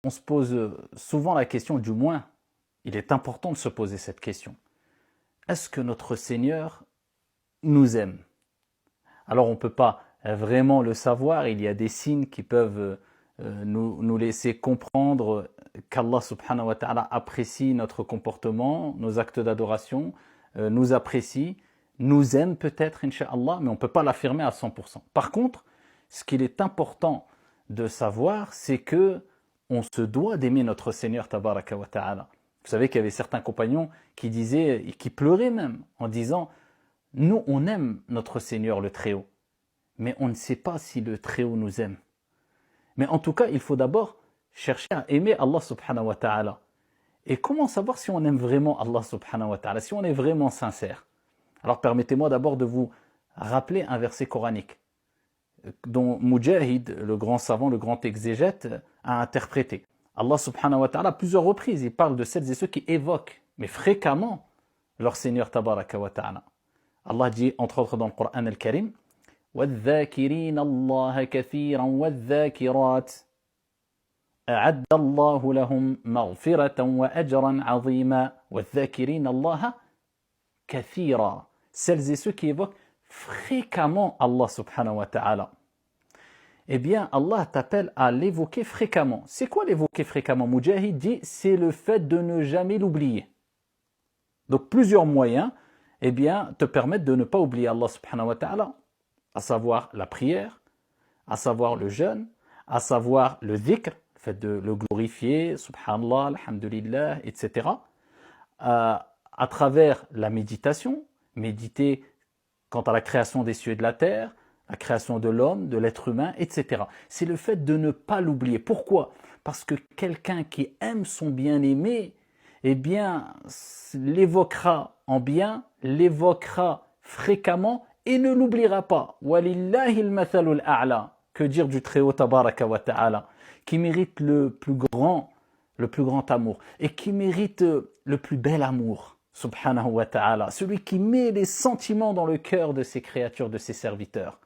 On se pose souvent la question, du moins, il est important de se poser cette question. Est-ce que notre Seigneur nous aime? Alors on ne peut pas vraiment le savoir, il y a des signes qui peuvent nous laisser comprendre qu'Allah subhanahu wa ta'ala apprécie notre comportement, nos actes d'adoration, nous apprécie, nous aime peut-être, incha'Allah, mais on ne peut pas l'affirmer à 100%. Par contre, ce qu'il est important de savoir, c'est que on se doit d'aimer notre Seigneur tabaraka wa ta'ala. Vous savez qu'il y avait certains compagnons qui disaient, et qui pleuraient même, en disant, nous on aime notre Seigneur le Très-Haut, mais on ne sait pas si le Très-Haut nous aime. Mais en tout cas, il faut d'abord chercher à aimer Allah subhanahu wa ta'ala. Et comment savoir si on aime vraiment Allah subhanahu wa ta'ala, si on est vraiment sincère? Alors permettez-moi d'abord de vous rappeler un verset coranique dont Mujahid, le grand savant, le grand exégète, a interprété. Allah subhanahu wa ta'ala, à plusieurs reprises, il parle de celles et ceux qui évoquent, mais fréquemment, leur Seigneur tabaraka wa ta'ala. Allah dit, entre autres dans le Coran al-Karim, وَالذَّاكِرِينَ اللَّهَ كَثِيرًا وَالذَّاكِرَاتِ أَعَدَّ اللَّهُ لَهُمْ مَغْفِرَةً وَأَجْرًا عَظِيمًا وَالذَّاكِرِينَ اللَّهَ كَثِيرًا. Celles et ceux qui évoquent fréquemment Allah subhanahu wa ta'ala. Eh bien, Allah t'appelle à l'évoquer fréquemment. C'est quoi l'évoquer fréquemment? Mujahid dit, c'est le fait de ne jamais l'oublier. Donc, plusieurs moyens, eh bien, te permettent de ne pas oublier Allah subhanahu wa ta'ala, à savoir la prière, à savoir le jeûne, à savoir le dhikr, le fait de le glorifier, subhanallah, alhamdulillah, etc. À travers la méditation, méditer quant à la création des cieux et de la terre, la création de l'homme, de l'être humain, etc. C'est le fait de ne pas l'oublier. Pourquoi? Parce que quelqu'un qui aime son bien-aimé, eh bien, l'évoquera en bien, l'évoquera fréquemment et ne l'oubliera pas. Walillahi al-mathalul a'la. Que dire du Très-Haut tabaraka wa ta'ala, qui mérite le plus grand amour et qui mérite le plus bel amour, subhanahu wa ta'ala, celui qui met les sentiments dans le cœur de ses créatures, de ses serviteurs.